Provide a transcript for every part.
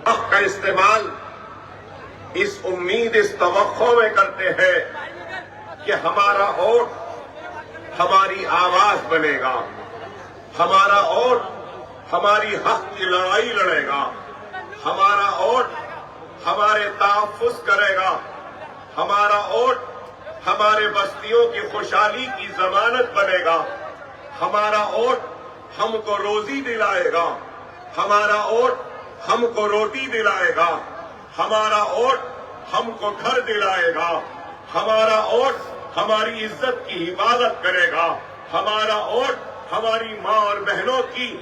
حق کا استعمال اس امید، اس توقع میں کرتے ہیں کہ ہمارا ووٹ ہماری آواز بنے گا، ہمارا ووٹ ہماری حق کی لڑائی لڑے گا، ہمارا ووٹ ہمارے تحفظ کرے گا، ہمارا ووٹ ہمارے بستیوں کی خوشحالی کی ضمانت بنے گا، ہمارا ووٹ ہم کو روزی دلائے گا، ہمارا ووٹ ہم کو روٹی دلائے گا، ہمارا ووٹ ہم کو گھر دلائے گا، ہمارا ووٹ ہماری عزت کی حفاظت کرے گا، ہمارا ووٹ ہماری ماں اور بہنوں کی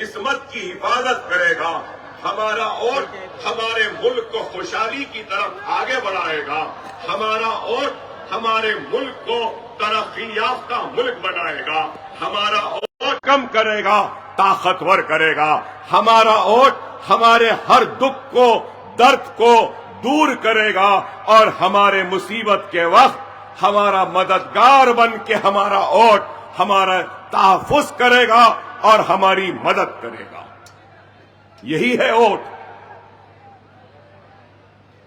عصمت کی حفاظت کرے گا، ہمارا ووٹ ہمارے ملک کو خوشحالی کی طرف آگے بڑھائے گا، ہمارا ووٹ ہمارے ملک کو ترقی یافتہ ملک بنائے گا، ہمارا ووٹ کم کرے گا، طاقتور کرے گا، ہمارا ووٹ ہمارے ہر دکھ کو، درد کو دور کرے گا اور ہمارے مصیبت کے وقت ہمارا مددگار بن کے ہمارا ووٹ ہمارا تحفظ کرے گا اور ہماری مدد کرے گا۔ یہی ہے ووٹ۔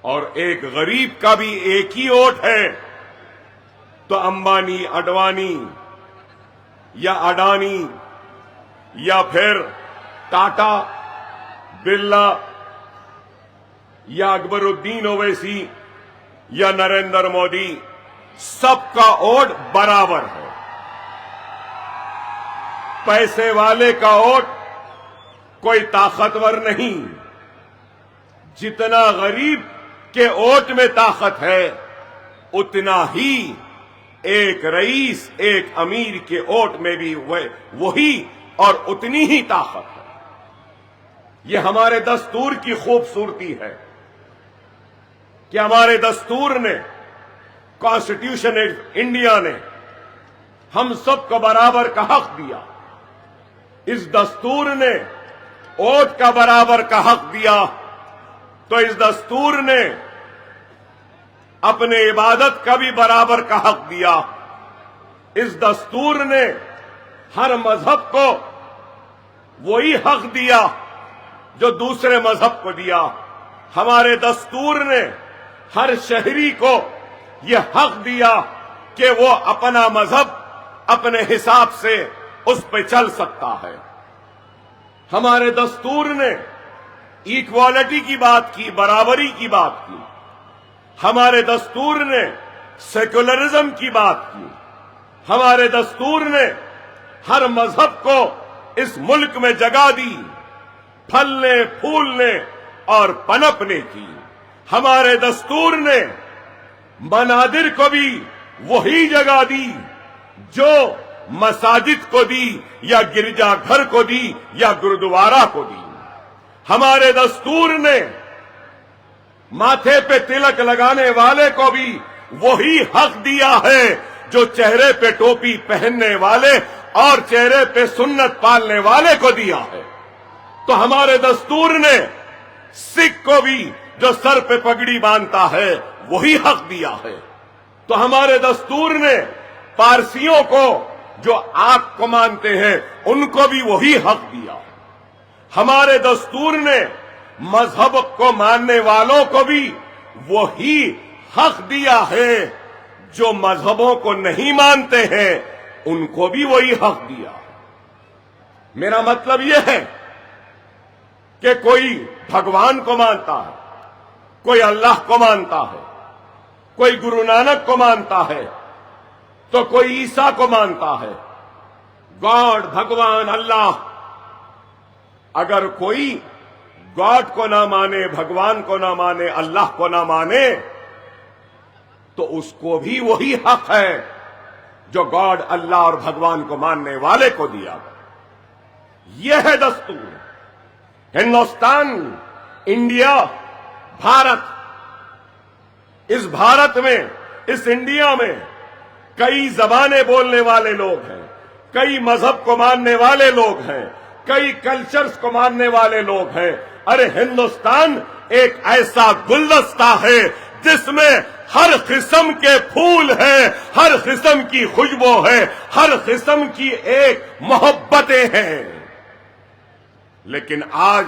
اور ایک غریب کا بھی ایک ہی ووٹ ہے، تو امبانی، اڈوانی یا اڈانی یا پھر ٹاٹا، برلا یا اکبر الدین اویسی یا نریندر مودی، سب کا ووٹ برابر ہے۔ پیسے والے کا ووٹ کوئی طاقتور نہیں، جتنا غریب کے ووٹ میں طاقت ہے اتنا ہی ایک رئیس، ایک امیر کے ووٹ میں بھی وہی اور اتنی ہی طاقت ہے۔ یہ ہمارے دستور کی خوبصورتی ہے کہ ہمارے دستور نے، کانسٹیٹیوشن انڈیا نے ہم سب کو برابر کا حق دیا۔ اس دستور نے ووٹ کا برابر کا حق دیا، تو اس دستور نے اپنے عبادت کا بھی برابر کا حق دیا۔ اس دستور نے ہر مذہب کو وہی حق دیا جو دوسرے مذہب کو دیا۔ ہمارے دستور نے ہر شہری کو یہ حق دیا کہ وہ اپنا مذہب اپنے حساب سے اس پہ چل سکتا ہے۔ ہمارے دستور نے ایکوالٹی کی بات کی، برابری کی بات کی۔ ہمارے دستور نے سیکولرزم کی بات کی۔ ہمارے دستور نے ہر مذہب کو اس ملک میں جگہ دی، پھلنے، پھولنے اور پنپنے کی۔ ہمارے دستور نے منادر کو بھی وہی جگہ دی جو مساجد کو دی یا گرجا گھر کو دی یا گردوارہ کو دی۔ ہمارے دستور نے ماتھے پہ تلک لگانے والے کو بھی وہی حق دیا ہے جو چہرے پہ ٹوپی پہننے والے اور چہرے پہ سنت پالنے والے کو دیا ہے۔ تو ہمارے دستور نے سکھ کو بھی جو سر پہ پگڑی باندھتا ہے وہی حق دیا ہے۔ تو ہمارے دستور نے پارسیوں کو جو آگ کو مانتے ہیں ان کو بھی وہی حق دیا۔ ہمارے دستور نے مذہب کو ماننے والوں کو بھی وہی حق دیا ہے، جو مذہبوں کو نہیں مانتے ہیں ان کو بھی وہی حق دیا۔ میرا مطلب یہ ہے کہ کوئی بھگوان کو مانتا ہے، کوئی اللہ کو مانتا ہے، کوئی گرو نانک کو مانتا ہے، تو کوئی عیسیٰ کو مانتا ہے۔ گاڈ، بھگوان، اللہ۔ اگر کوئی گاڈ کو نہ مانے، بھگوان کو نہ مانے، اللہ کو نہ مانے، تو اس کو بھی وہی حق ہے جو گاڈ، اللہ اور بھگوان کو ماننے والے کو دیا۔ یہ ہے دستور۔ ہندوستان، انڈیا، بھارت، اس بھارت میں، اس انڈیا میں کئی زبانیں بولنے والے لوگ ہیں، کئی مذہب کو ماننے والے لوگ ہیں، کئی کلچرز کو ماننے والے لوگ ہیں۔ ارے ہندوستان ایک ایسا گلدستہ ہے جس میں ہر قسم کے پھول ہیں، ہر قسم کی خوشبو ہے، ہر قسم کی ایک محبتیں ہیں۔ لیکن آج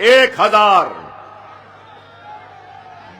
1000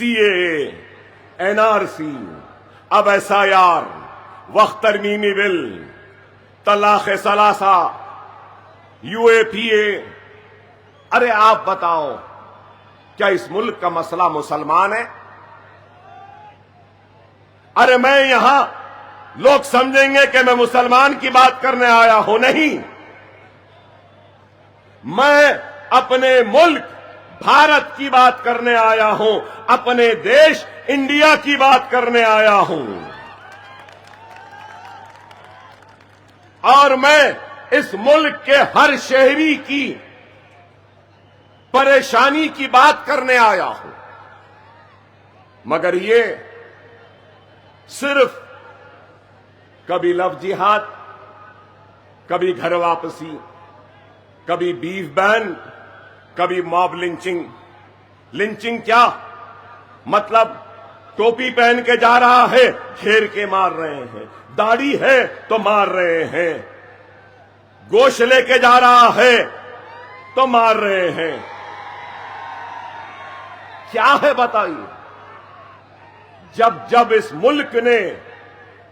CAA, NRC, اب SIR, وقت ترمیمی بل، طلاق ثلاثہ، UAPA. ارے آپ بتاؤ کیا اس ملک کا مسئلہ مسلمان ہے؟ ارے میں یہاں لوگ سمجھیں گے کہ میں مسلمان کی بات کرنے آیا ہوں. نہیں، میں اپنے ملک بھارت کی بات کرنے آیا ہوں، اپنے دیش انڈیا کی بات کرنے آیا ہوں. اور میں اس ملک کے ہر شہری کی پریشانی کی بات کرنے آیا ہوں. مگر یہ صرف کبھی لو جہاد، کبھی گھر واپسی، کبھی بیف بین، کبھی موب لنچنگ. لنچنگ کیا مطلب؟ ٹوپی پہن کے جا رہا ہے، گھیر کے مار رہے ہیں. داڑھی ہے تو مار رہے ہیں. گوشت لے کے جا رہا ہے تو مار رہے ہیں. کیا ہے بتائیے؟ جب اس ملک نے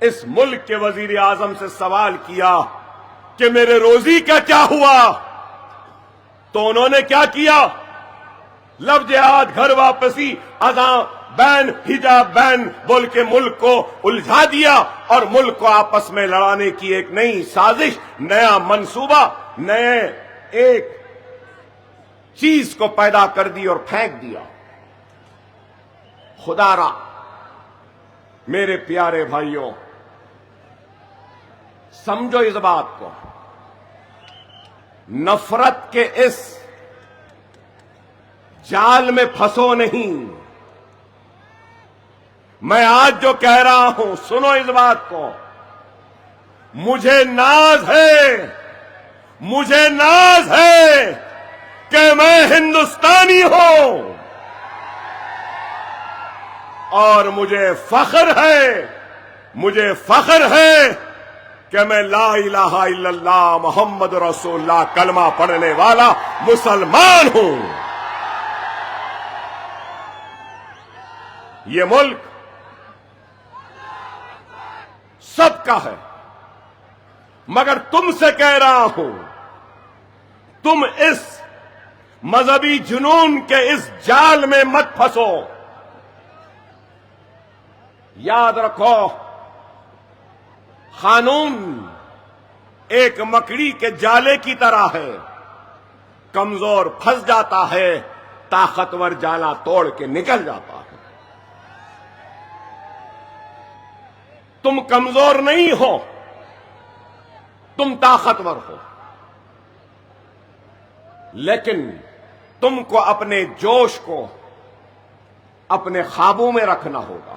اس ملک کے وزیر اعظم سے سوال کیا کہ میرے روزی کا کیا ہوا، تو انہوں نے کیا کیا؟ لو جہاد، گھر واپسی، اذان بین، حجاب بین بول کے ملک کو الجھا دیا اور ملک کو آپس میں لڑانے کی ایک نئی سازش، نیا منصوبہ، نئے ایک چیز کو پیدا کر دی اور پھینک دیا. خدا را میرے پیارے بھائیوں، سمجھو اس بات کو، نفرت کے اس جال میں پھنسو نہیں. میں آج جو کہہ رہا ہوں سنو اس بات کو. مجھے ناز ہے کہ میں ہندوستانی ہوں، اور مجھے فخر ہے کہ میں لا الہ الا اللہ محمد رسول اللہ کلمہ پڑھنے والا مسلمان ہوں. یہ ملک سب کا ہے، مگر تم سے کہہ رہا ہوں، تم اس مذہبی جنون کے اس جال میں مت پھنسو. یاد رکھو، قانون ایک مکڑی کے جالے کی طرح ہے، کمزور پھنس جاتا ہے، طاقتور جالا توڑ کے نکل جاتا ہے. تم کمزور نہیں ہو، تم طاقتور ہو، لیکن تم کو اپنے جوش کو اپنے قابو میں رکھنا ہوگا.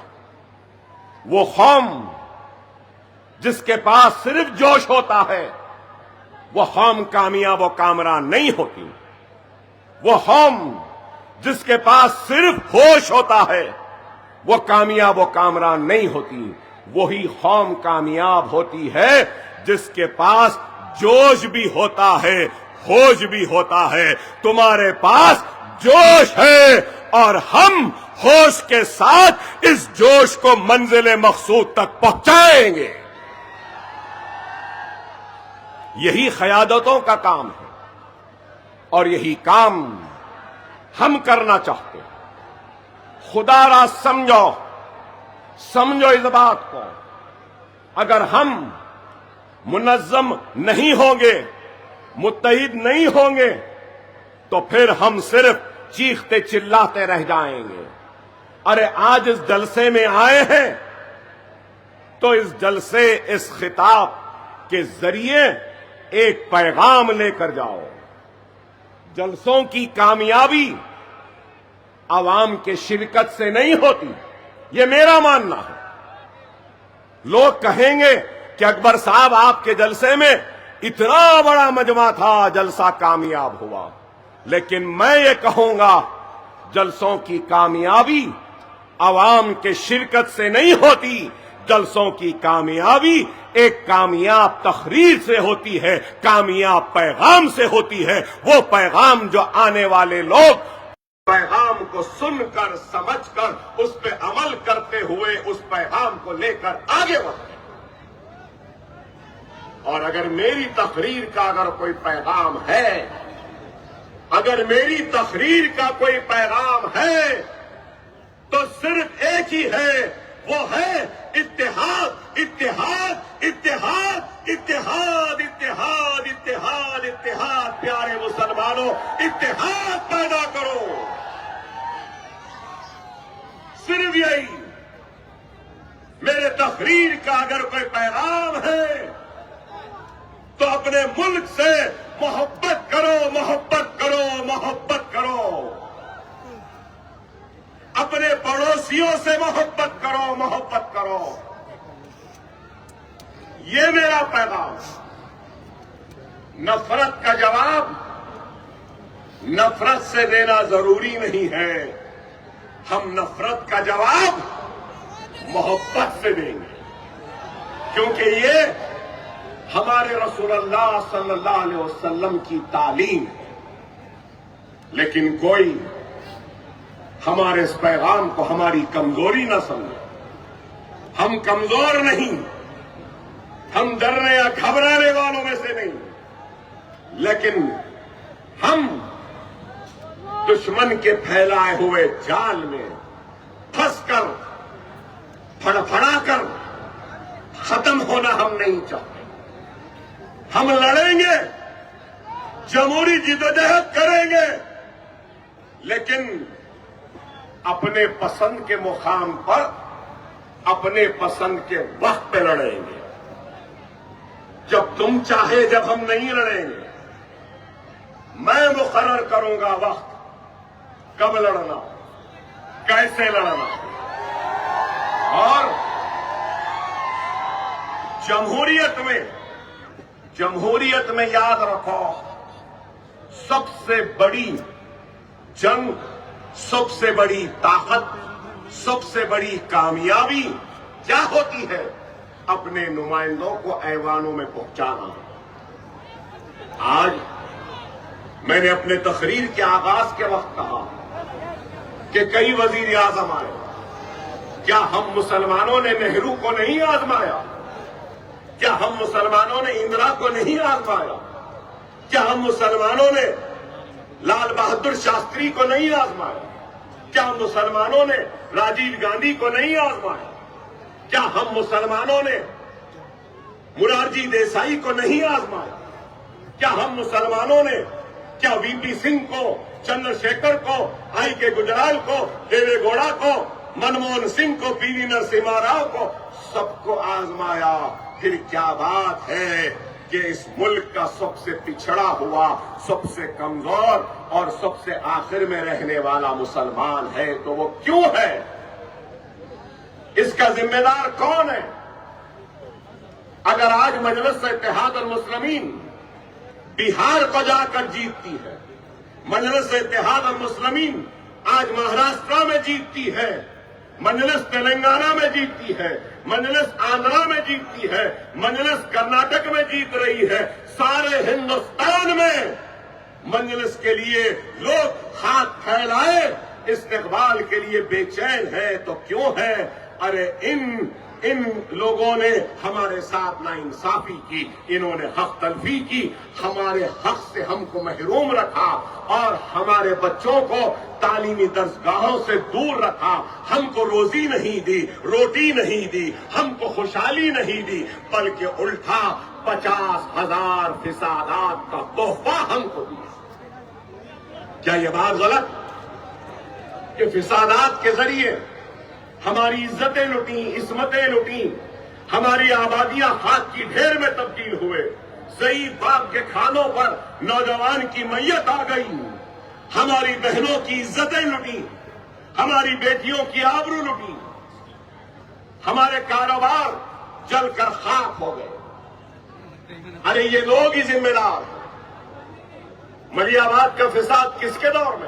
وہ قوم جس کے پاس صرف جوش ہوتا ہے، وہ قوم کامیاب و کامران نہیں ہوتی. وہ قوم جس کے پاس صرف ہوش ہوتا ہے، وہ کامیاب و کامران نہیں ہوتی. وہی قوم کامیاب ہوتی ہے جس کے پاس جوش بھی ہوتا ہے، ہوش بھی ہوتا ہے. تمہارے پاس جوش ہے اور ہم ہوش کے ساتھ اس جوش کو منزل مقصود تک پہنچائیں گے. یہی قیادتوں کا کام ہے اور یہی کام ہم کرنا چاہتے ہیں. خدا را سمجھو اس بات کو. اگر ہم منظم نہیں ہوں گے، متحد نہیں ہوں گے، تو پھر ہم صرف چیختے چلاتے رہ جائیں گے. ارے آج اس جلسے میں آئے ہیں تو اس جلسے، اس خطاب کے ذریعے ایک پیغام لے کر جاؤ. جلسوں کی کامیابی عوام کے شرکت سے نہیں ہوتی، یہ میرا ماننا ہے. لوگ کہیں گے کہ اکبر صاحب آپ کے جلسے میں اتنا بڑا مجمع تھا، جلسہ کامیاب ہوا. لیکن میں یہ کہوں گا، جلسوں کی کامیابی عوام کے شرکت سے نہیں ہوتی. جلسوں کی کامیابی ایک کامیاب تقریر سے ہوتی ہے، کامیاب پیغام سے ہوتی ہے. وہ پیغام جو آنے والے لوگ پیغام کو سن کر، سمجھ کر اس پیغام کو لے کر آگے بڑھیں۔ اور اگر میری تقریر کا اگر کوئی پیغام ہے، اگر میری تقریر کا کوئی پیغام ہے تو صرف ایک ہی ہے، وہ ہے اتحاد، اتحاد، اتحاد، اتحاد، اتحاد، اتحاد، اتحاد۔ پیارے مسلمانوں، اتحاد پیدا کرو، صرف یہی۔ میرے تقریر کا اگر کوئی پیغام ہے تو اپنے ملک سے محبت کرو، محبت کرو، محبت کرو، اپنے پڑوسیوں سے محبت کرو، محبت کرو۔ یہ میرا پیغام۔ نفرت کا جواب نفرت سے دینا ضروری نہیں ہے، ہم نفرت کا جواب محبت سے دیں گے، کیونکہ یہ ہمارے رسول اللہ صلی اللہ علیہ وسلم کی تعلیم ہے۔ لیکن کوئی ہمارے اس پیغام کو ہماری کمزوری نہ سمجھے۔ ہم کمزور نہیں، ہم ڈرنے یا گھبرانے والوں میں سے نہیں، لیکن ہم دشمن کے پھیلائے ہوئے جال میں پھنس کر پھڑا کر ختم ہونا ہم نہیں چاہتے۔ ہم لڑیں گے، جمہوری جدوجہد کریں گے، لیکن اپنے پسند کے مقام پر اپنے پسند کے وقت پہ لڑیں گے۔ جب تم چاہے، جب ہم نہیں لڑیں گے۔ میں مقرر کروں گا وقت، کب لڑنا، کیسے لڑنا۔ اور جمہوریت میں یاد رکھو، سب سے بڑی جنگ، سب سے بڑی طاقت، سب سے بڑی کامیابی کیا ہوتی ہے؟ اپنے نمائندوں کو ایوانوں میں پہنچانا۔ آج میں نے اپنے تقریر کے آغاز کے وقت کہا کہ کئی وزیر اعظم آئے، کیا ہم مسلمانوں نے نہرو کو نہیں آزمایا؟ کیا ہم مسلمانوں نے اندرا کو نہیں آزمایا؟ کیا ہم مسلمانوں نے لال بہادر شاستری کو نہیں آزمایا؟ کیا ہم مسلمانوں نے راجیو گاندھی کو نہیں آزمایا؟ کیا ہم مسلمانوں نے مرارجی دیسائی کو نہیں آزمایا؟ کیا ہم مسلمانوں نے کیا وی پی سنگھ کو، چندر شیکھر کو، آئی کے گجرال کو، دیوے گوڑا کو، منموہن سنگھ کو، پی وی نرسمہا راؤ کو، سب کو آزمایا؟ پھر کیا بات ہے کہ اس ملک کا سب سے پچھڑا ہوا، سب سے کمزور اور سب سے آخر میں رہنے والا مسلمان ہے؟ تو وہ کیوں ہے؟ اس کا ذمہ دار کون ہے؟ اگر آج مجلس اتحاد المسلمین بہار کو جا کر جیتتی ہے، مجلس اتحاد المسلمین آج مہاراشٹر میں جیتتی ہے، مجلس تلنگانہ میں جیتتی ہے، مجلس آندھرا میں جیتتی ہے، مجلس کرناٹک میں جیت رہی ہے، سارے ہندوستان میں مجلس کے لیے لوگ ہاتھ پھیلائے استقبال کے لیے بے چین ہے، تو کیوں ہے؟ ارے ان لوگوں نے ہمارے ساتھ ناانصافی کی، انہوں نے حق تلفی کی، ہمارے حق سے ہم کو محروم رکھا اور ہمارے بچوں کو تعلیمی درسگاہوں سے دور رکھا، ہم کو روزی نہیں دی، روٹی نہیں دی، ہم کو خوشحالی نہیں دی، بلکہ الٹا 50,000 فسادات کا تحفہ ہم کو دیا۔ کیا یہ بات غلط کہ فسادات کے ذریعے ہماری عزتیں لٹیں، عصمتیں لٹیں، ہماری آبادیاں خاک کی ڈھیر میں تبدیل ہوئے، ضعیف باپ کے کھانوں پر نوجوان کی میت آ گئی، ہماری بہنوں کی عزتیں لٹیں، ہماری بیٹیوں کی آبرو لٹی، ہمارے کاروبار جل کر خاک ہو گئے؟ ارے یہ لوگ ہی ذمہ دار ہیں۔ ملیح آباد کا فساد کس کے دور میں؟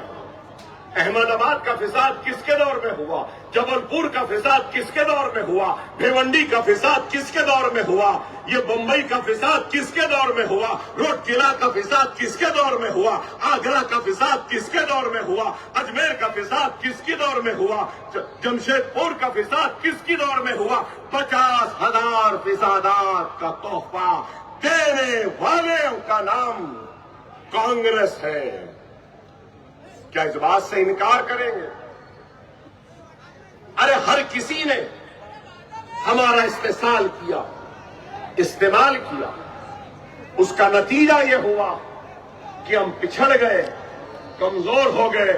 احمد آباد کا فساد کس کے دور میں ہوا؟ جبل پور کا فساد کس کے دور میں ہوا؟ بھیونڈی کا فساد کس کے دور میں ہوا؟ یہ بمبئی کا فساد کس کے دور میں ہوا؟ روڈ قلعہ کا فساد کس کے دور میں ہوا؟ آگرہ کا فساد کس کے دور میں ہوا؟ اجمیر کا فساد کس کے دور میں ہوا؟ جمشید پور کا فساد کس کی دور میں ہوا؟ 50,000 فسادات کا تحفہ دینے والوں کا نام کانگریس ہے. کیا اس بات سے انکار کریں گے؟ ارے ہر کسی نے ہمارا استحصال کیا، استعمال کیا، اس کا نتیجہ یہ ہوا کہ ہم پچھڑ گئے، کمزور ہو گئے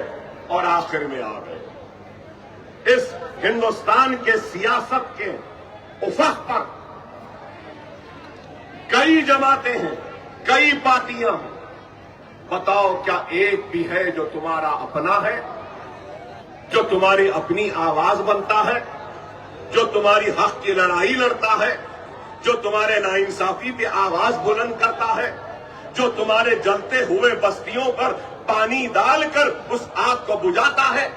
اور آخر میں آ گئے. اس ہندوستان کے سیاست کے افق پر کئی جماعتیں ہیں، کئی پارٹیاں ہیں. بتاؤ کیا ایک بھی ہے جو تمہارا اپنا ہے، جو تمہاری اپنی آواز بنتا ہے، جو تمہاری حق کی لڑائی لڑتا ہے، جو تمہارے ناانصافی پہ آواز بلند کرتا ہے، جو تمہارے جلتے ہوئے بستیوں پر پانی ڈال کر اس آگ کو بجھاتا ہے؟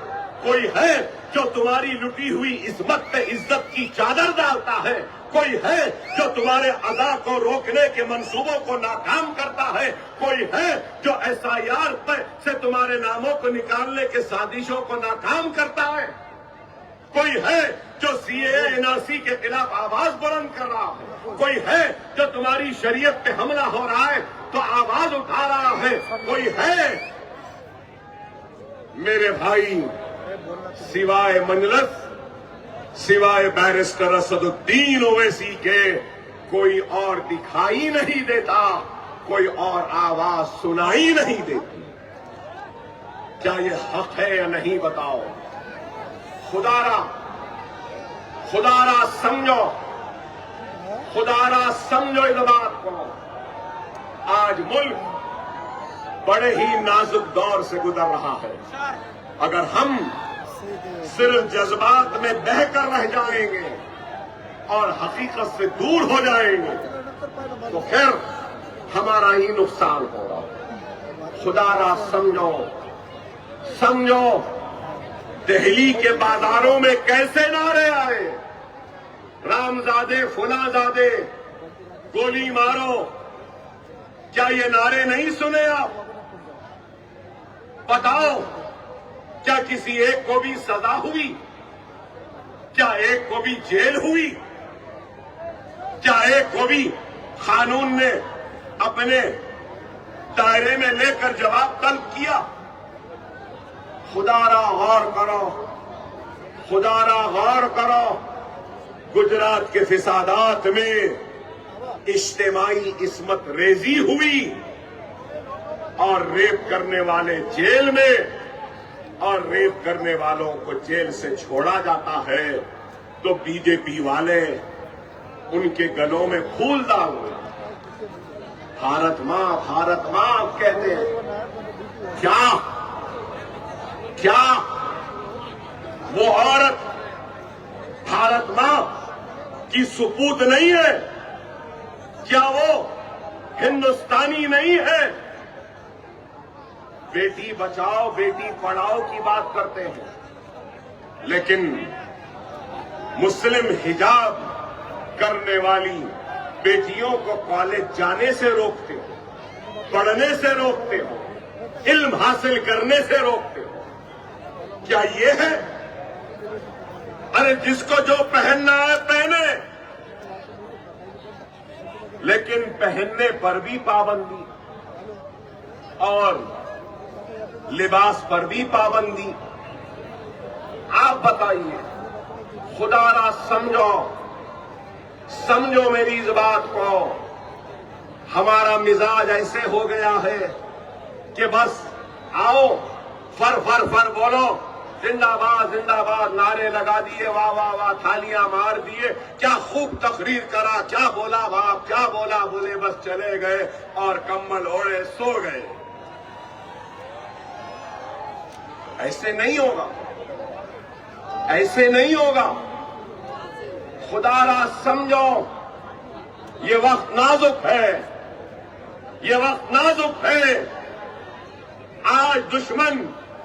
کوئی ہے جو تمہاری لٹی ہوئی عصمت پہ عزت کی چادر ڈالتا ہے؟ کوئی ہے جو تمہارے ادا کو روکنے کے منصوبوں کو ناکام کرتا ہے؟ کوئی ہے جو SIR سے تمہارے ناموں کو نکالنے کے سازشوں کو ناکام کرتا ہے؟ کوئی ہے جو CAA NRC کے خلاف آواز بلند کر رہا ہے؟ کوئی ہے جو تمہاری شریعت پہ حملہ ہو رہا ہے تو آواز اٹھا رہا ہے؟ کوئی ہے؟ میرے بھائی، سوائے مجلس، سوائے بیرسٹر اسد الدین اویسی کے کوئی اور دکھائی نہیں دیتا، کوئی اور آواز سنائی نہیں دیتی. کیا یہ حق ہے یا نہیں بتاؤ؟ خدا را سمجھو، خدا را سمجھو اس بات کو. آج ملک بڑے ہی نازک دور سے گزر رہا ہے. اگر ہم صرف جذبات میں بہہ کر رہ جائیں گے اور حقیقت سے دور ہو جائیں گے تو پھر ہمارا ہی نقصان ہوگا. خدا را سمجھو، سمجھو. دہلی کے بازاروں میں کیسے نعرے آئے؟ رام زادے، فلاں زادے، گولی مارو. کیا یہ نعرے نہیں سنے آپ؟ بتاؤ، کیا کسی ایک کو بھی سزا ہوئی؟ کیا ایک کو بھی جیل ہوئی؟ کیا ایک کو بھی قانون نے اپنے دائرے میں لے کر جواب طلب کیا؟ خدا را غور کرو، خدا را غور کرو. گجرات کے فسادات میں اجتماعی عصمت ریزی ہوئی اور ریپ کرنے والے جیل میں، اور ریپ کرنے والوں کو جیل سے چھوڑا جاتا ہے تو BJP والے ان کے گلوں میں پھول ڈال رہے ہیں. بھارت ماں، بھارت ماں کہتے ہیں. کیا وہ عورت بھارت ماں کی سپوت نہیں ہے؟ کیا وہ ہندوستانی نہیں ہے؟ بیٹی بچاؤ، بیٹی پڑھاؤ کی بات کرتے ہیں، لیکن مسلم حجاب کرنے والی بیٹیوں کو کالج جانے سے روکتے ہو، پڑھنے سے روکتے ہو، علم حاصل کرنے سے روکتے ہو. کیا یہ ہے؟ ارے جس کو جو پہننا ہے پہنے، لیکن پہننے پر بھی پابندی اور لباس پر بھی پابندی. آپ بتائیے، خدا را سمجھو، سمجھو میری اس بات کو. ہمارا مزاج ایسے ہو گیا ہے کہ بس آؤ فر فر فر بولو، زندہ باد زندہ باد، نعرے لگا دیے، واہ واہ واہ، تھالیاں مار دیے، کیا خوب تقریر کرا، کیا بولا باپ، کیا بولا، بولے بس چلے گئے اور کمبل اوڑے سو گئے. ایسے نہیں ہوگا، ایسے نہیں ہوگا. خدا را سمجھو، یہ وقت نازک ہے، یہ وقت نازک ہے. آج دشمن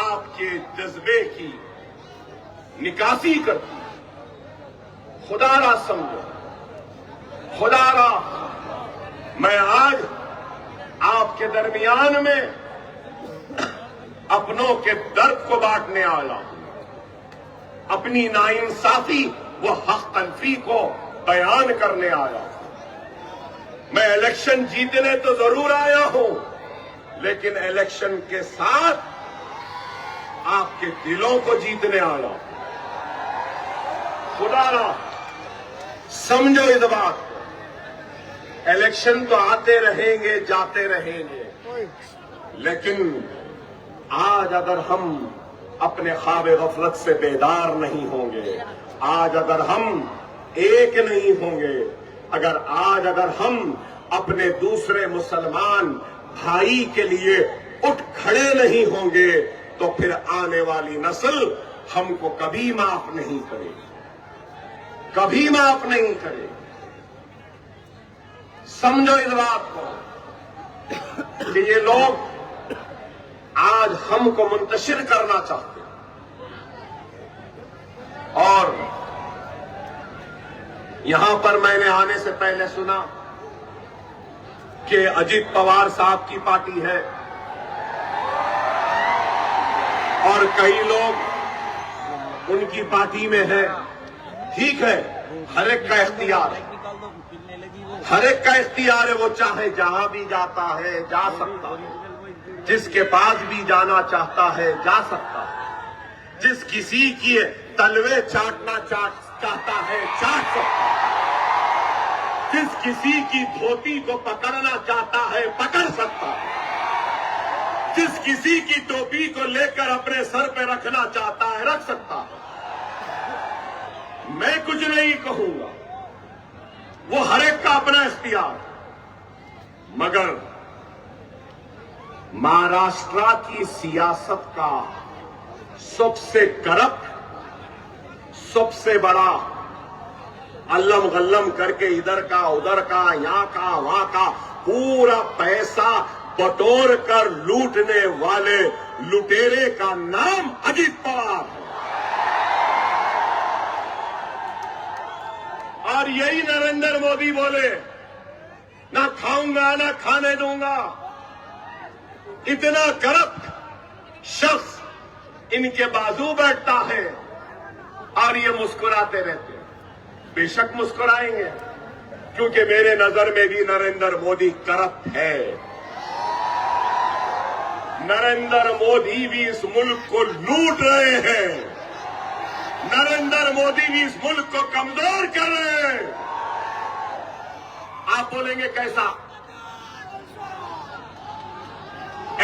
آپ کے جذبے کی نکاسی کرتی ہے۔ خدا را سمجھو، خدا را، میں آج آپ کے درمیان میں اپنوں کے درد کو بانٹنے آیا ہوں، اپنی ناانصافی و حق تلفی کو بیان کرنے آیا ہوں۔ میں الیکشن جیتنے تو ضرور آیا ہوں، لیکن الیکشن کے ساتھ آپ کے دلوں کو جیتنے آیا ہوں۔ خدا را سمجھو اس بات کو، الیکشن تو آتے رہیں گے جاتے رہیں گے، لیکن آج اگر ہم اپنے خواب غفلت سے بیدار نہیں ہوں گے، آج اگر ہم ایک نہیں ہوں گے، اگر ہم اپنے دوسرے مسلمان بھائی کے لیے اٹھ کھڑے نہیں ہوں گے، تو پھر آنے والی نسل ہم کو کبھی معاف نہیں کرے گی، کبھی معاف نہیں کرے گی۔ سمجھو اس بات کو کہ یہ لوگ آج ہم کو منتشر کرنا چاہتے ہیں، اور یہاں پر میں نے آنے سے پہلے سنا کہ اجیت پوار صاحب کی پارٹی ہے اور کئی لوگ ان کی پارٹی میں ہیں۔ ٹھیک ہے، ہر ایک کا اختیار ہے، ہر ایک کا اختیار ہے، وہ چاہے جہاں بھی جاتا ہے جا سکتا ہے، جس کے پاس بھی جانا چاہتا ہے جا سکتا ہے، جس کسی کی تلوے چاٹنا چاہتا ہے چاٹ سکتا ہے، جس کسی کی دھوتی کو پکڑنا چاہتا ہے پکڑ سکتا ہے، جس کسی کی ٹوپی کو لے کر اپنے سر پہ رکھنا چاہتا ہے رکھ سکتا ہے۔ میں کچھ نہیں کہوں گا، وہ ہر ایک کا اپنا اختیار ہے، مگر مہاراشٹرا کی سیاست کا سب سے کرپٹ، سب سے بڑا علم غلم کر کے ادھر کا ادھر کا یہاں کا وہاں کا پورا پیسہ بٹور کر لوٹنے والے لٹیرے کا نام اجیت پوار ہے، اور یہی نریندر مودی بولے نہ کھاؤں گا نہ کھانے دوں گا۔ اتنا کرپٹ شخص ان کے بازو بیٹھتا ہے اور یہ مسکراتے رہتے ہیں۔ بے شک مسکرائیں گے، کیونکہ میرے نظر میں بھی نریندر مودی کرپٹ ہے۔ نریندر مودی بھی اس ملک کو لوٹ رہے ہیں، نریندر مودی بھی اس ملک کو کمزور کر رہے ہیں۔ آپ بولیں گے کیسا؟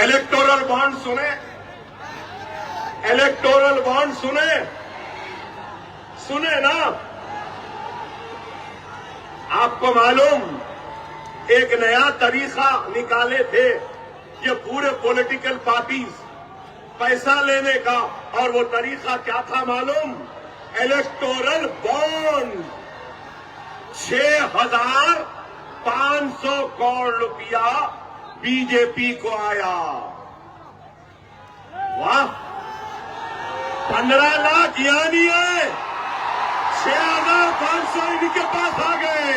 الیکٹورل بانڈ سنیں، الیکٹورل بانڈ سنیں نا؟ آپ کو معلوم ایک نیا طریقہ نکالے تھے یہ پورے پولیٹیکل پارٹیز پیسہ لینے کا، اور وہ طریقہ کیا تھا معلوم؟ Electoral bond. 6,500 کروڑ روپیہ بی جے پی کو آیا۔ واہ، 15 لاکھ یعنی ہے 6,500 ان کے پاس آ گئے۔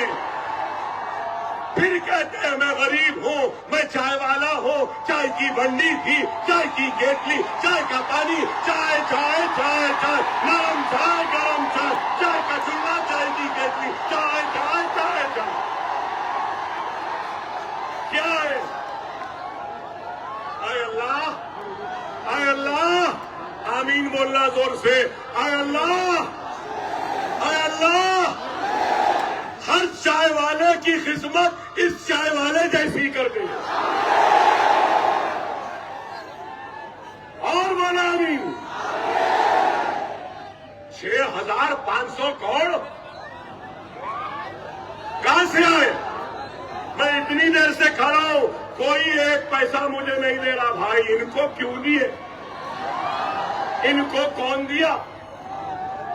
پھر کہتے ہیں میں غریب ہوں، میں چائے والا ہوں، چائے کی بنڈی تھی، چائے کی کیٹلی، چائے کا پانی، چائے چائے چائے چائے، نرم چائے گرم چائے، چائے کا چولہا، چائے کی کیٹلی، چائے چائے چائے چائے۔ کیا ہے؟ اے اللہ، اے اللہ، آمین بولنا زور سے، اے اللہ، اے اللہ، ہر چائے والے کی خدمت اس چائے والے جیسی کر دے، اور بولا آمین۔ 6,500 کروڑ کہاں سے آئے؟ میں اتنی دیر سے کھڑا ہوں، کوئی ایک پیسہ مجھے نہیں دے رہا۔ بھائی ان کو کیوں دیے؟ ان کو کون دیا؟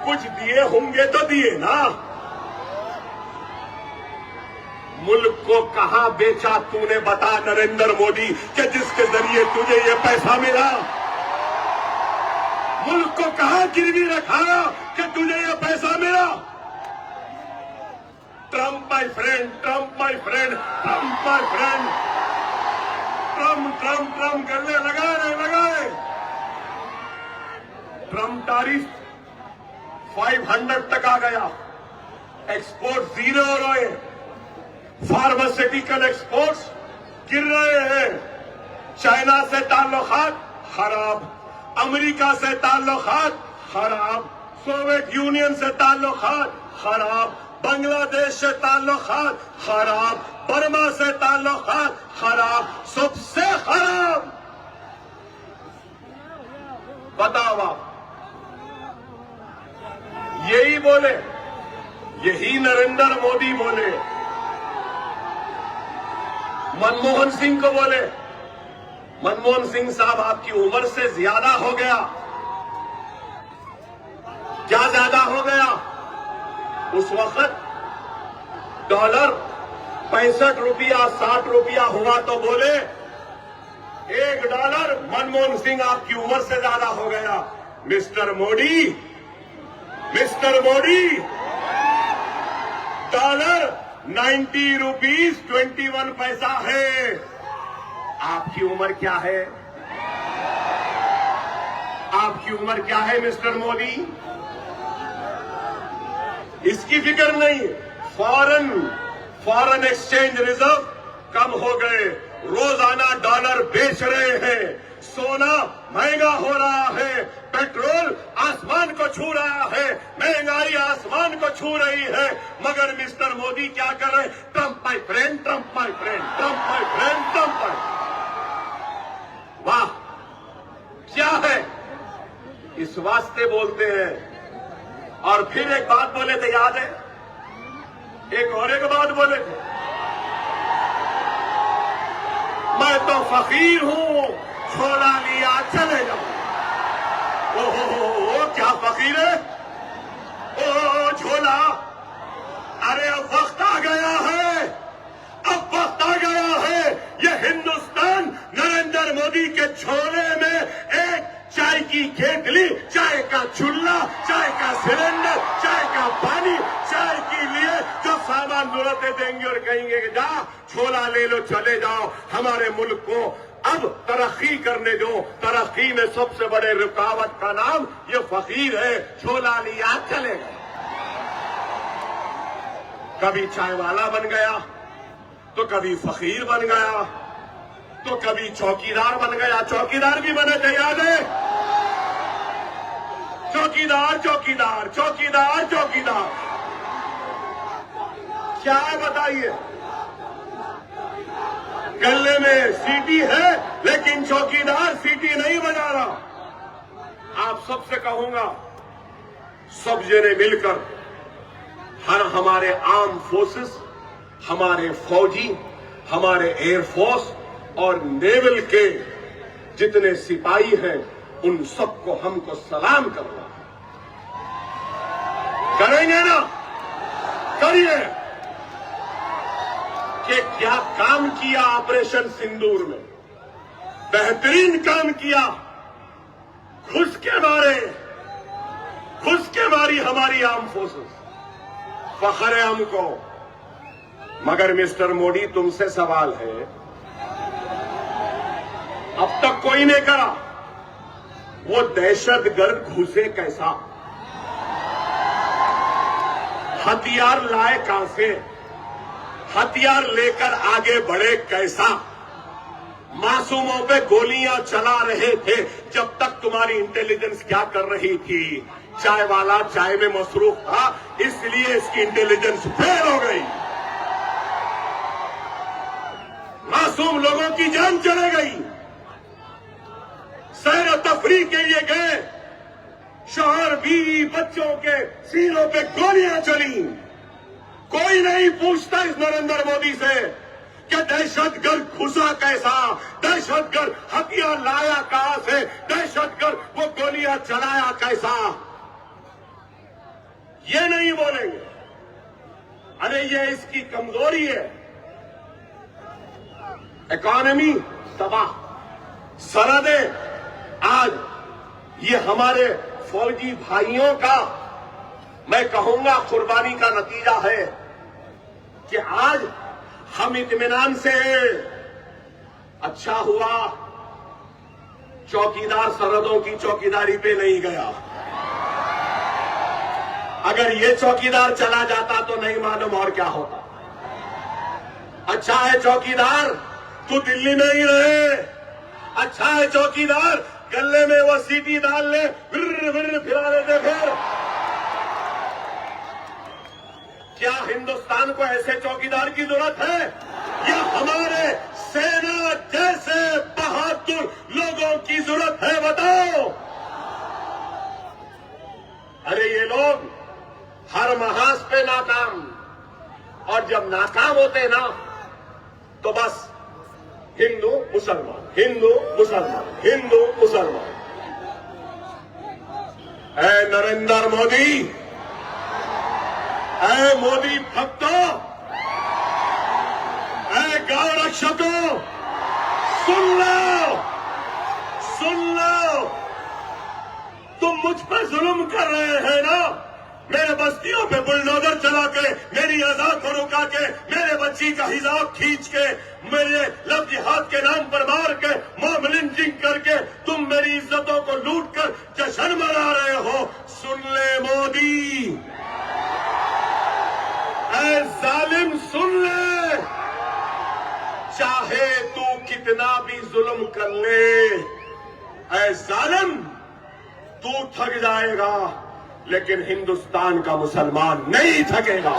کچھ دیے ہوں گے تو دیے نا۔ ملک کو کہاں بیچا تو نے بتا نریندر مودی کہ جس کے ذریعے تجھے یہ پیسہ ملا؟ ملک کو کہاں گروی رکھا کہ تجھے یہ پیسہ ملا؟ Trump my friend, Trump my friend, Trump my friend, Trump Trump Trump کرنے لگائے۔ ٹرمپ ٹیرف 500 تک آ گیا، ایکسپورٹ زیرو ہو رہے، فارماسیوٹیکل ایکسپورٹس گر رہے ہیں، چائنا سے تعلقات خراب، امریکہ سے تعلقات خراب، سوویت یونین سے تعلقات خراب، بنگلہ دیش سے تعلقات خراب، برما سے تعلقات خراب، سب سے خراب۔ بتاؤ آپ، یہی بولے، یہی نریندر مودی بولے، منموہن سنگھ کو بولے، منموہن سنگھ صاحب آپ کی عمر سے زیادہ ہو گیا، کیا زیادہ ہو گیا؟ اس وقت ڈالر 65 روپیہ 60 روپیہ ہوا تو بولے $1، منموہن سنگھ آپ کی عمر سے زیادہ ہو گیا۔ مسٹر موڈی، مسٹر موڈی، ڈالر 90 روپیز 21 پیسہ ہے، آپ کی عمر کیا ہے؟ آپ کی عمر کیا ہے مسٹر مودی؟ اس کی فکر نہیں۔ فارن ایکسچینج ریزرو کم ہو گئے، روزانہ ڈالر بیچ رہے ہیں، سونا مہنگا ہو رہا ہے، پیٹرول آسمان کو چھو رہا ہے، مہنگائی آسمان کو چھو رہی ہے، مگر مسٹر مودی کیا کر رہے ہیں؟ Trump my friend, Trump my friend, Trump my friend, Trump my friend. واہ، کیا ہے؟ اس واسطے بولتے ہیں۔ اور پھر ایک بات بولے تھے، یاد ہے؟ ایک بات بولے تھے، میں تو فقیر ہوں، جھولا لیا چلے جاؤں۔ اوہ کیا فقیر ہے؟ او جھولا، ارے اب وقت آ گیا ہے، اب وقت آ گیا ہے، یہ ہندوستان نریندر مودی کے جھولے میں ایک چائے کی کیٹلی، چائے کا چولہا، چائے کا سلنڈر، چائے کا پانی، چائے کے لیے جو سامان ضرورتیں دیں گے اور کہیں گے کہ جا جھولا لے لو، چلے جاؤ۔ ہمارے ملک کو اب ترقی کرنے دو، ترقی میں سب سے بڑے رکاوٹ کا نام یہ فقیر ہے، جھولا لیا چلے گئے۔ کبھی چائے والا بن گیا تو کبھی فقیر بن گیا تو کبھی چوکیدار بن گیا، چوکیدار بھی بنے تھے، یاد ہے؟ چوکیدار چوکیدار چوکیدار چوکیدار، کیا ہے بتائیے؟ گلے میں سیٹی ہے لیکن چوکیدار سیٹی نہیں بجا رہا۔ آپ سب سے کہوں گا، سب جنے مل کر ہمارے آرم فورسز، ہمارے فوجی، ہمارے ایئر فورس اور نیول کے جتنے سپاہی ہیں، ان سب کو ہم کو سلام کرنا ہے۔ کریں گے نا؟ کریے۔ کہ کیا کام کیا آپریشن سندور میں، بہترین کام کیا، گھس کے ماری ہماری آرم فورسز، فخر ہے ہم کو۔ مگر مسٹر موڈی، تم سے سوال ہے، اب تک کوئی نہیں کرا، وہ دہشت گرد گھسے کیسا؟ ہتھیار لائے کہاں سے؟ ہتھیار لے کر آگے بڑھے کیسا؟ معصوموں پہ گولیاں چلا رہے تھے، جب تک تمہاری انٹیلیجنس کیا کر رہی تھی؟ چائے والا چائے میں مصروف تھا، اس لیے اس کی انٹیلیجنس فیل ہو گئی، معصوم لوگوں کی جان چلے گئی، سیر و تفریح کے لیے گئے، شوہر بیوی بچوں کے سینوں پہ گولیاں چلی۔ کوئی نہیں پوچھتا اس نریندر مودی سے کہ دہشت گرد گھسا کیسا، دہشت گرد ہتھیار لایا کہاں سے، دہشت گرد وہ گولیاں چلایا کیسا؟ یہ نہیں بولیں گے۔ ارے یہ اس کی کمزوری ہے، اکانومی تباہ، سرحدیں آج یہ ہمارے فوجی بھائیوں کا میں کہوں گا قربانی کا نتیجہ ہے کہ آج ہم اطمینان سے اچھا ہوا چوکیدار سرحدوں کی چوکیداری پہ نہیں گیا. اگر یہ چوکیدار چلا جاتا تو نہیں معلوم اور کیا ہوتا. اچھا ہے چوکیدار تو دلی میں ہی رہے. اچھا ہے چوکیدار گلے میں وہ سیٹی ڈال لے پھرا لیتے. پھر کیا ہندوستان کو ایسے چوکیدار کی ضرورت ہے یا ہمارے سینا جیسے بہادر لوگوں کی ضرورت ہے؟ بتاؤ. ارے یہ لوگ ہر محاذ پہ ناکام، اور جب ناکام ہوتے نا تو بس ہندو مسلمان ہندو مسلمان ہندو مسلمان. اے نریندر مودی، اے مودی بھکتو، اے گاؤں رکشکوں، سن لو سن لو. تم مجھ پہ ظلم کر رہے ہیں نا، میرے بستیوں پہ بلڈوزر چلا کے، میری اذان کو رکا کے، میرے بچی کا حجاب کھینچ کے، میرے لفظ جہاد کے نام پر مار کے، موب لنچنگ کر کے تم میری عزتوں کو لوٹ کر جشن منا رہے ہو. سن لے مودی، اے ظالم سن لے. چاہے تو کتنا بھی ظلم کر لے، اے ظالم تو تھک جائے گا لیکن ہندوستان کا مسلمان نہیں تھکے گا،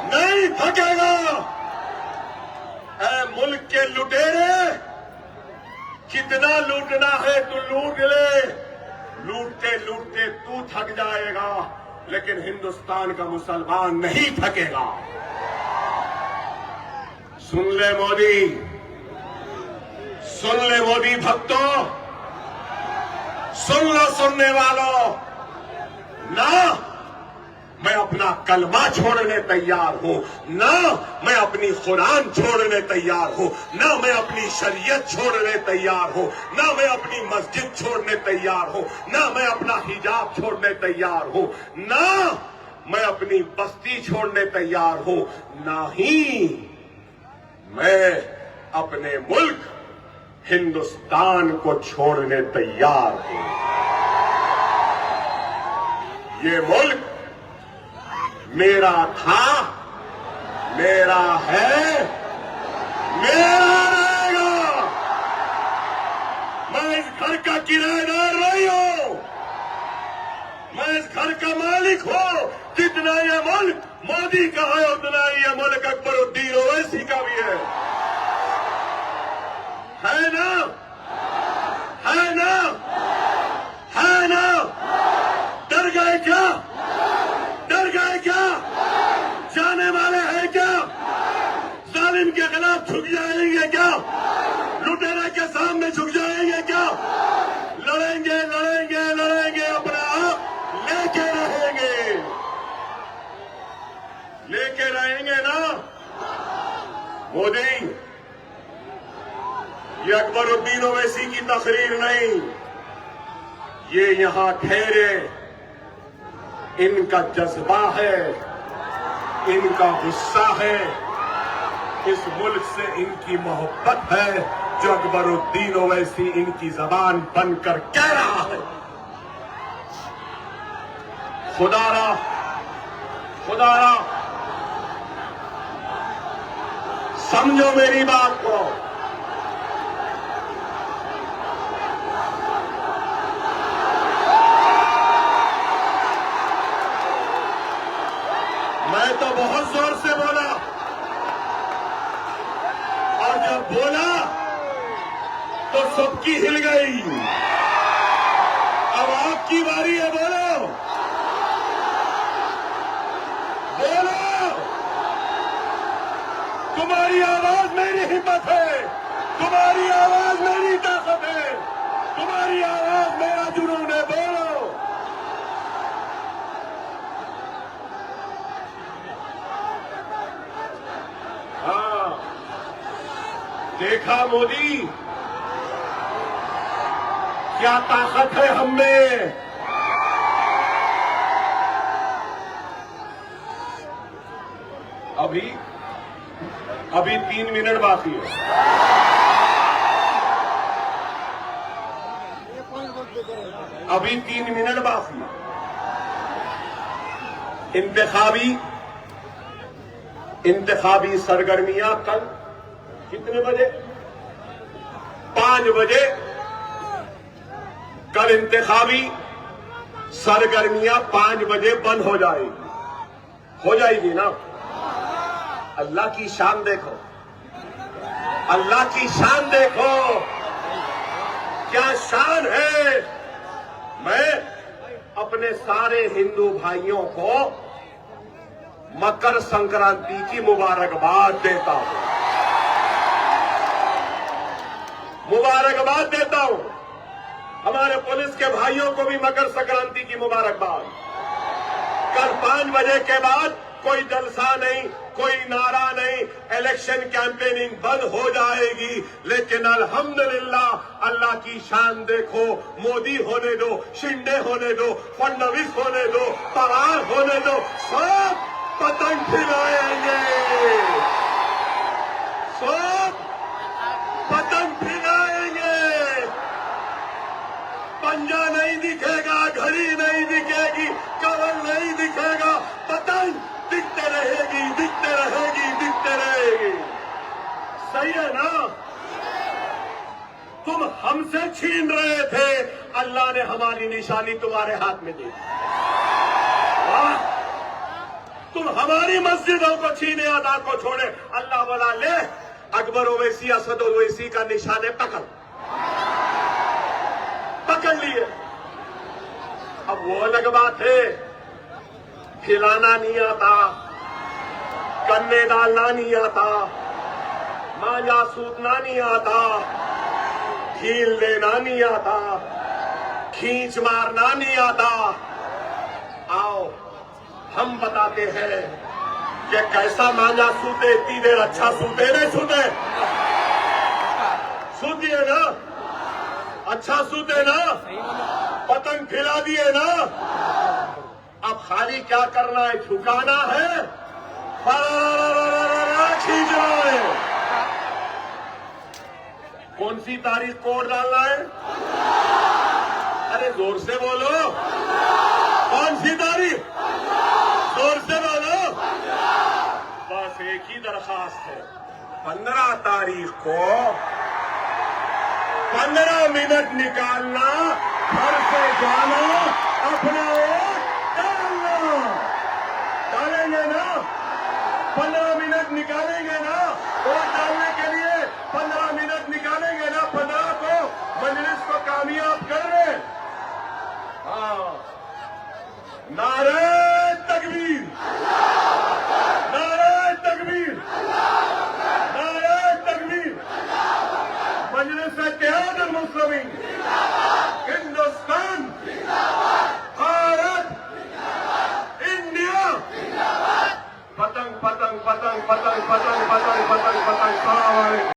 نہیں تھکے گا. اے ملک کے لٹیرے، کتنا لوٹنا ہے تو لوٹ لے. لوٹتے لوٹتے تو تھک جائے گا لیکن ہندوستان کا مسلمان نہیں تھکے گا. سن لے مودی، سن لے مودی بھکتوں، سن لو سننے والوں. نہ میں اپنا کلمہ چھوڑنے تیار ہوں، نہ میں اپنی قرآن چھوڑنے تیار ہوں، نہ میں اپنی شریعت چھوڑنے تیار ہوں، نہ میں اپنی مسجد چھوڑنے تیار ہوں، نہ میں اپنا حجاب چھوڑنے تیار ہوں، نہ میں اپنی بستی چھوڑنے تیار ہوں، نہ ہی میں اپنے ملک ہندوستان کو چھوڑنے تیار ہوں. یہ ملک میرا تھا، میرا ہے، میرا رہے گا. میں اس گھر کا کرایہ دار نہیں ہوں، میں اس گھر کا مالک ہوں. جتنا یہ ملک مودی کا ہے اتنا یہ ملک اکبر الدین اویسی کا بھی ہے. ہے نا؟ ہے نا؟ ہے نا؟ ڈر گئے کیا؟ ڈر گئے کیا؟ جانے والے ہیں کیا؟ ظالم کے خلاف جھک جائیں گے کیا؟ لٹیرے کے سامنے جھک جائیں گے کیا؟ لڑیں گے لڑیں گے لڑیں گے، اپنا آپ لے کے رہیں گے، لے کے رہیں گے نا. مودی، یہ اکبر الدین اویسی کی تقریر نہیں، یہ یہاں ٹھہرے ان کا جذبہ ہے، ان کا غصہ ہے، اس ملک سے ان کی محبت ہے جو اکبر الدین اویسی ان کی زبان بن کر کہہ رہا ہے. خدا را خدا را سمجھو میری بات کو. میں تو بہت زور سے بولا، اور جب بولا تو سب کی ہل گئی. اب آپ کی باری ہے، بولو بولو. تمہاری آواز میری ہمت ہے، تمہاری آواز میری طاقت ہے، تمہاری آواز میرا جنون ہے. بولو. ہاں دیکھا مودی، کیا طاقت ہے ہم میں. ابھی 3 منٹ باقی ہے. ابھی 3 منٹ باقی ہے. انتخابی سرگرمیاں کل کتنے بجے؟ 5 بجے. کل انتخابی سرگرمیاں 5 بجے بند ہو جائے گی نا. اللہ کی شان دیکھو, اللہ کی شان دیکھو, کیا شان ہے. میں اپنے سارے ہندو بھائیوں کو مکر سنکرانتی کی مبارکباد دیتا ہوں. مبارکباد دیتا ہوں. ہمارے پولیس کے بھائیوں کو بھی مکر سنکرانتی کی مبارکباد. کل 5 بجے کے بعد کوئی جلسہ نہیں, کوئی نعرہ نہیں, الیکشن کیمپیننگ بند ہو جائے گی. لیکن الحمدللہ اللہ کی شان دیکھو, مودی ہونے دو, شنڈے ہونے دو, فڈنویس ہونے دو, پوار ہونے دو, سب پتنگ پھرائیں گے. سب پتنگ پھرائیں گے. پنجا نہیں دکھے گا, گھڑی نہیں دکھے گی, کور نہیں دکھے گا, پتنگ دکھتے رہے گی, دکھتے رہے گی, دکھتے رہے گی. صحیح ہے نا؟ تم ہم سے چھین رہے تھے, اللہ نے ہماری نشانی تمہارے ہاتھ میں دی. تم ہماری مسجدوں کو چھینے, آداب کو چھوڑے, اللہ والا لے. اکبر اویسی, اسد اویسی کا نشانے پکڑ لیے. اب وہ الگ بات ہے, کھلانا نہیں آتا, کنے ڈالنا نہیں آتا, مانجا سوتنا نہیں آتا, ڈھیل دینا نہیں آتا, کھینچ مارنا نہیں آتا. آؤ ہم بتاتے ہیں کہ کیسا مانجا سوتے, اتنی دیر اچھا سوتے نہیں سوتے؟ سوتیے نا, اچھا سوتے نا, پتنگ پھیلا دیے نا. اب خالی کیا کرنا ہے؟ جھکانا ہے, کھینچنا ہے. کون سی تاریخ کوڈ ڈالنا ہے؟ ارے زور سے بولو, کون سی تاریخ؟ زور سے بولو. بس ایک ہی درخواست ہے, 15 تاریخ کو 15 منٹ نکالنا, گھر سے جانا, اپنا ووٹ ڈالنا. ڈالیں گے نا؟ 15 منٹ نکالیں گے نا ووٹ ڈالنے کے لیے؟ 15 منٹ نکالیں گے نا؟ 15 کو مجلس کو کامیاب کر رہے. ہاں, نعرہ تکبیر, نعرہ تکبیر, نعرہ تکبیر. مجلس اتحاد المسلمین, ہندوستان, بھارت, انڈیا. پتنگ پتنگ پتنگ پتنگ پتنگ پتنگ پتنگ پتنگ. السلام علیکم.